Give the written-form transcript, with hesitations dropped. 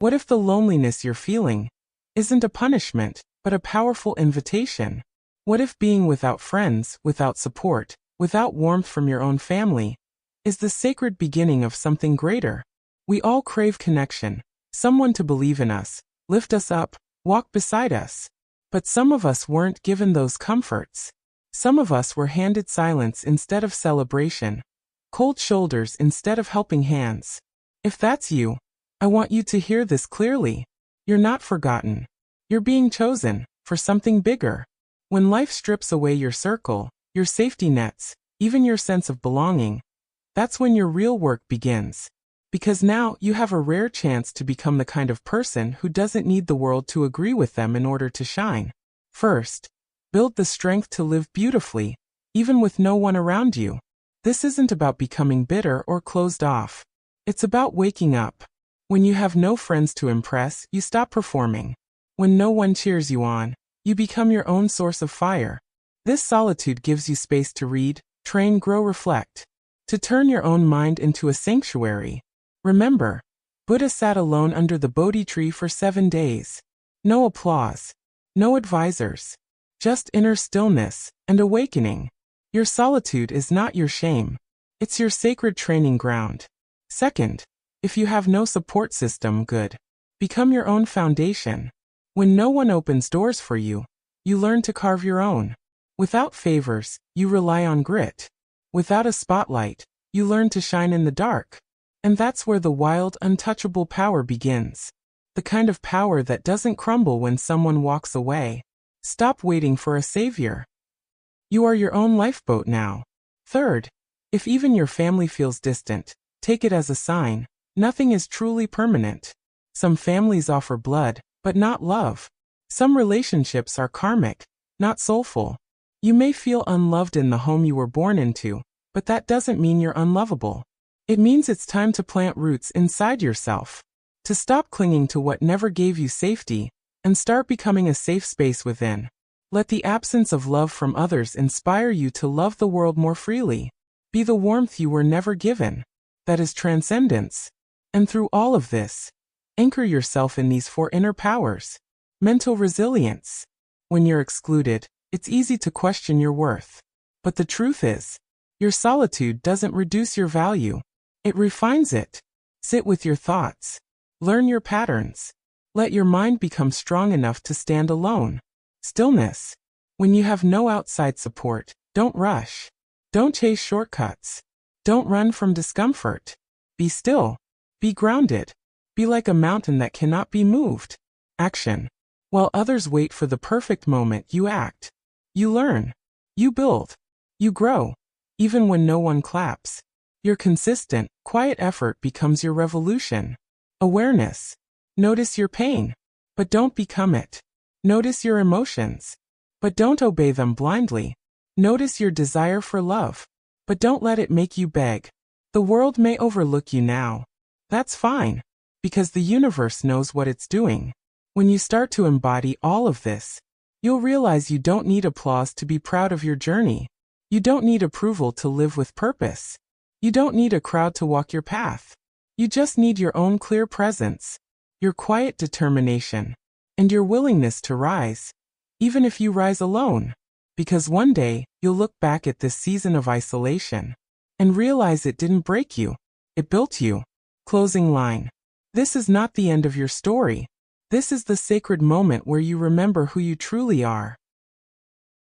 What if the loneliness you're feeling isn't a punishment, but a powerful invitation? What if being without friends, without support, without warmth from your own family, is the sacred beginning of something greater? We all crave connection, someone to believe in us, lift us up, walk beside us. But some of us weren't given those comforts. Some of us were handed silence instead of celebration, cold shoulders instead of helping hands. If that's you, I want you to hear this clearly. You're not forgotten. You're being chosen for something bigger. When life strips away your circle, your safety nets, even your sense of belonging, that's when your real work begins. Because now you have a rare chance to become the kind of person who doesn't need the world to agree with them in order to shine. First, build the strength to live beautifully, even with no one around you. This isn't about becoming bitter or closed off. It's about waking up. When you have no friends to impress, you stop performing. When no one cheers you on, you become your own source of fire. This solitude gives you space to read, train, grow, reflect. To turn your own mind into a sanctuary. Remember, Buddha sat alone under the Bodhi tree for 7 days. No applause. No advisors. Just inner stillness and awakening. Your solitude is not your shame. It's your sacred training ground. Second, if you have no support system, good. Become your own foundation. When no one opens doors for you, you learn to carve your own. Without favors, you rely on grit. Without a spotlight, you learn to shine in the dark. And that's where the wild, untouchable power begins. The kind of power that doesn't crumble when someone walks away. Stop waiting for a savior. You are your own lifeboat now. Third, if even your family feels distant, take it as a sign. Nothing is truly permanent. Some families offer blood, but not love. Some relationships are karmic, not soulful. You may feel unloved in the home you were born into, but that doesn't mean you're unlovable. It means it's time to plant roots inside yourself. To stop clinging to what never gave you safety, and start becoming a safe space within. Let the absence of love from others inspire you to love the world more freely. Be the warmth you were never given. That is transcendence. And through all of this, anchor yourself in these 4 inner powers. Mental resilience. When you're excluded, it's easy to question your worth. But the truth is, your solitude doesn't reduce your value. It refines it. Sit with your thoughts. Learn your patterns. Let your mind become strong enough to stand alone. Stillness. When you have no outside support, don't rush. Don't chase shortcuts. Don't run from discomfort. Be still. Be grounded. Be like a mountain that cannot be moved. Action. While others wait for the perfect moment, you act. You learn. You build. You grow. Even when no one claps. Your consistent, quiet effort becomes your revolution. Awareness. Notice your pain, but don't become it. Notice your emotions, but don't obey them blindly. Notice your desire for love, but don't let it make you beg. The world may overlook you now. That's fine, because the universe knows what it's doing. When you start to embody all of this, you'll realize you don't need applause to be proud of your journey. You don't need approval to live with purpose. You don't need a crowd to walk your path. You just need your own clear presence, your quiet determination, and your willingness to rise, even if you rise alone. Because one day, you'll look back at this season of isolation and realize it didn't break you, it built you. Closing line. This is not the end of your story. This is the sacred moment where you remember who you truly are.